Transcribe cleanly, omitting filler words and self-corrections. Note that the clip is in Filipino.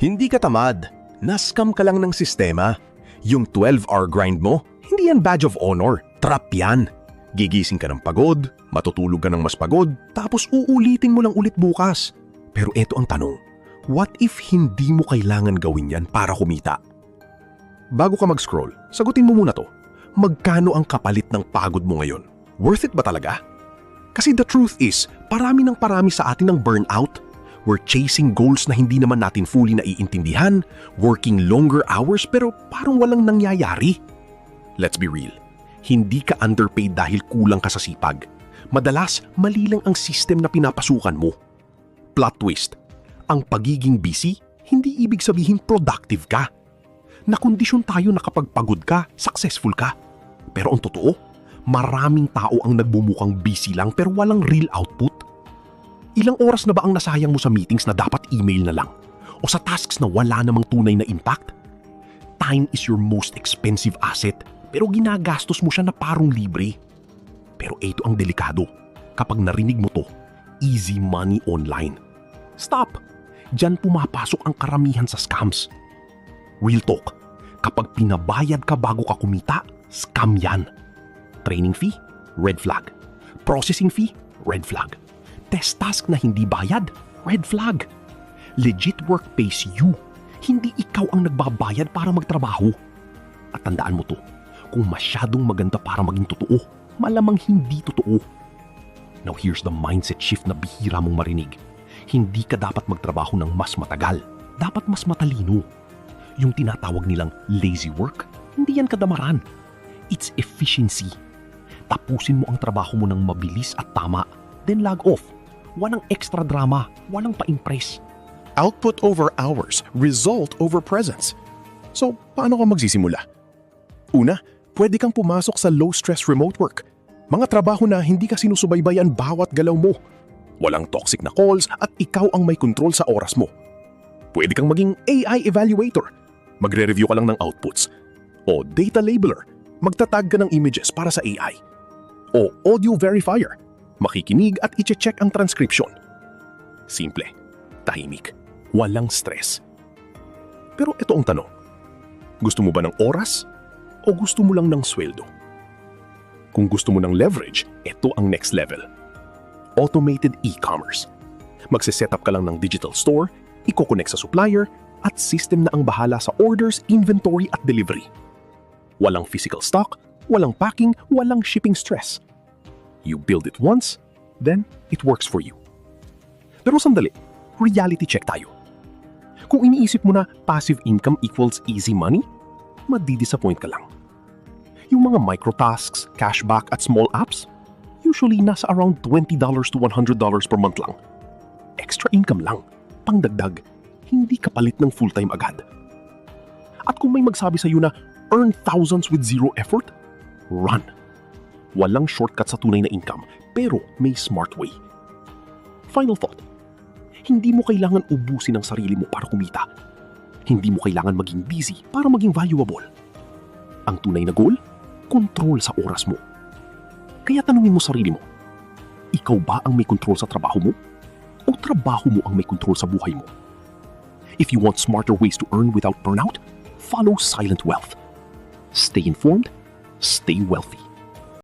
Hindi ka tamad. Nascam ka lang ng sistema. Yung 12-hour grind mo, hindi yan badge of honor. Trap yan. Gigising ka ng pagod, matutulog ka ng mas pagod, tapos uulitin mo lang ulit bukas. Pero eto ang tanong, what if hindi mo kailangan gawin yan para kumita? Bago ka mag-scroll, sagutin mo muna to. Magkano ang kapalit ng pagod mo ngayon? Worth it ba talaga? Kasi the truth is, parami sa atin ng burnout. We're chasing goals na hindi naman natin fully naiintindihan, working longer hours pero parang walang nangyayari. Let's be real, hindi ka underpaid dahil kulang ka sa sipag. Madalas, mali lang ang system na pinapasukan mo. Plot twist, ang pagiging busy, hindi ibig sabihin productive ka. Nakondisyon tayo na kapag pagod ka, successful ka. Pero ang totoo, maraming tao ang nagbumukang busy lang pero walang real output. Ilang oras na ba ang nasayang mo sa meetings na dapat email na lang? O sa tasks na wala namang tunay na impact? Time is your most expensive asset, pero ginagastos mo siya na parang libre. Pero ito ang delikado. Kapag narinig mo to, easy money online. Stop! Diyan pumapasok ang karamihan sa scams. Real talk, kapag pinabayad ka bago ka kumita, scam yan. Training fee? Red flag. Processing fee? Red flag. Test task na hindi bayad, red flag. Legit work pays you, hindi ikaw ang nagbabayad para magtrabaho. At tandaan mo to, kung masyadong maganda para maging totoo, malamang hindi totoo. Now here's the mindset shift na bihira mong marinig. Hindi ka dapat magtrabaho ng mas matagal, dapat mas matalino. Yung tinatawag nilang lazy work, hindi yan kadamaran. It's efficiency. Tapusin mo ang trabaho mo ng mabilis at tama, then log off. Walang extra drama, walang pa-impress. Output over hours, result over presence. So, paano ka magsisimula? Una, pwede kang pumasok sa low-stress remote work. Mga trabaho na hindi ka sinusubaybayan bawat galaw mo. Walang toxic na calls at ikaw ang may control sa oras mo. Pwede kang maging AI evaluator. Magre-review ka lang ng outputs. O data labeler. Magtatag ka ng images para sa AI. O audio verifier. Makikinig at iche-check ang transcription. Simple, tahimik, walang stress. Pero ito ang tanong. Gusto mo ba ng oras o gusto mo lang ng sweldo? Kung gusto mo ng leverage, ito ang next level. Automated e-commerce. Magse-setup ka lang ng digital store, i-connect sa supplier, at system na ang bahala sa orders, inventory at delivery. Walang physical stock, walang packing, walang shipping stress. You build it once, then it works for you. Pero sandali, reality check tayo. Kung iniisip mo na passive income equals easy money, madi-disappoint ka lang. Yung mga microtasks, cashback at small apps, usually nasa around $20 to $100 per month lang. Extra income lang, pangdagdag, hindi kapalit ng full-time agad. At kung may magsabi sa'yo na earn thousands with zero effort, run. Walang shortcut sa tunay na income, pero may smart way. Final thought, hindi mo kailangan ubusin ang sarili mo para kumita. Hindi mo kailangan maging busy para maging valuable. Ang tunay na goal, control sa oras mo. Kaya tanungin mo sarili mo, ikaw ba ang may control sa trabaho mo? O trabaho mo ang may control sa buhay mo? If you want smarter ways to earn without burnout, follow Silent Wealth. Stay informed, stay wealthy.